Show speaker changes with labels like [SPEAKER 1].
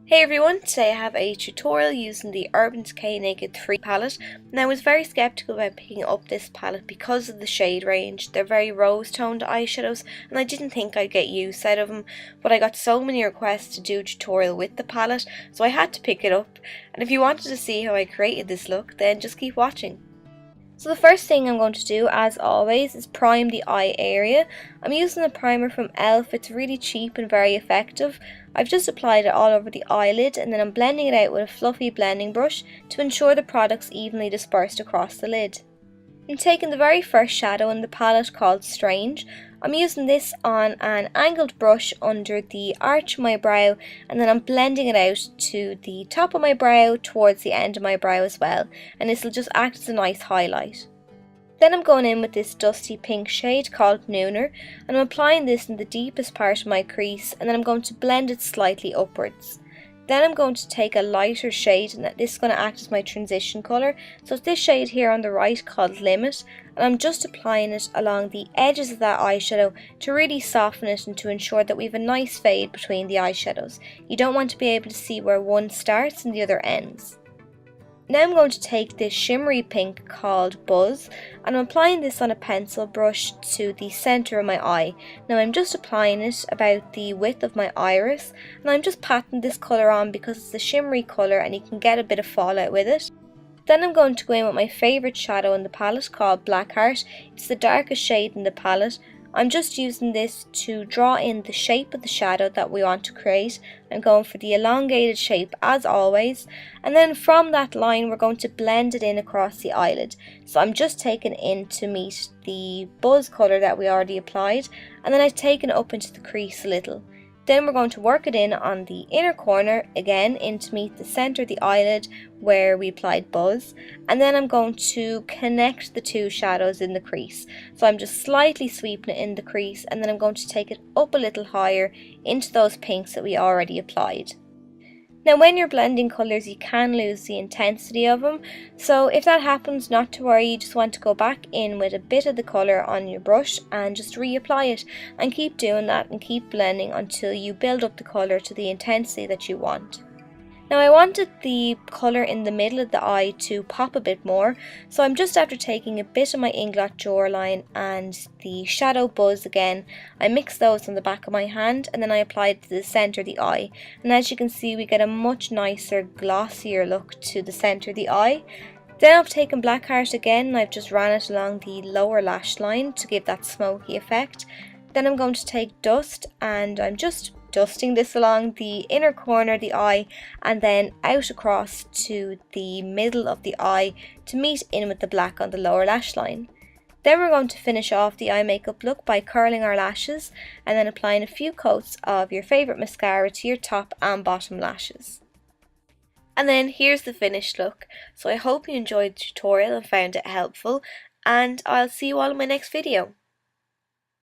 [SPEAKER 1] Hey everyone, today I have a tutorial using the Urban Decay Naked 3 palette, and I was very skeptical about picking up this palette because of the shade range. They're very rose toned eyeshadows and I didn't think I'd get use out of them, but I got so many requests to do a tutorial with the palette, so I had to pick it up. And if you wanted to see how I created this look, then just keep watching. So the first thing I'm going to do, as always, is prime the eye area. I'm using a primer from e.l.f. It's really cheap and very effective. I've just applied it all over the eyelid and then I'm blending it out with a fluffy blending brush to ensure the product's evenly dispersed across the lid. I'm taking the very first shadow in the palette called Strange. I'm using this on an angled brush under the arch of my brow, and then I'm blending it out to the top of my brow towards the end of my brow as well, and this will just act as a nice highlight. Then I'm going in with this dusty pink shade called Nooner, and I'm applying this in the deepest part of my crease, and then I'm going to blend it slightly upwards. Then I'm going to take a lighter shade, and this is going to act as my transition colour. So it's this shade here on the right called Limit, and I'm just applying it along the edges of that eyeshadow to really soften it and to ensure that we have a nice fade between the eyeshadows. You don't want to be able to see where one starts and the other ends. Now I'm going to take this shimmery pink called Buzz, and I'm applying this on a pencil brush to the centre of my eye. Now I'm just applying it about the width of my iris, and I'm just patting this colour on because it's a shimmery colour and you can get a bit of fallout with it. Then I'm going to go in with my favourite shadow in the palette called Blackheart. It's the darkest shade in the palette. I'm just using this to draw in the shape of the shadow that we want to create. I'm going for the elongated shape as always, and then from that line we're going to blend it in across the eyelid. So I'm just taking it in to meet the Buzz colour that we already applied, and then I've taken it up into the crease a little. Then we're going to work it in on the inner corner again in to meet the centre of the eyelid where we applied Buzz, and then I'm going to connect the two shadows in the crease. So I'm just slightly sweeping it in the crease, and then I'm going to take it up a little higher into those pinks that we already applied. Now when you're blending colours you can lose the intensity of them, so if that happens, not to worry, you just want to go back in with a bit of the colour on your brush and just reapply it, and keep doing that and keep blending until you build up the colour to the intensity that you want. Now I wanted the colour in the middle of the eye to pop a bit more, so I'm just after taking a bit of my Inglot jawline and the shadow Buzz again, I mixed those on the back of my hand and then I applied to the centre of the eye, and as you can see we get a much nicer glossier look to the centre of the eye. Then I've taken Blackheart again and I've just ran it along the lower lash line to give that smoky effect. Then I'm going to take Dust and I'm just dusting this along the inner corner of the eye and then out across to the middle of the eye to meet in with the black on the lower lash line. Then we're going to finish off the eye makeup look by curling our lashes and then applying a few coats of your favourite mascara to your top and bottom lashes. And then here's the finished look. So I hope you enjoyed the tutorial and found it helpful, and I'll see you all in my next video.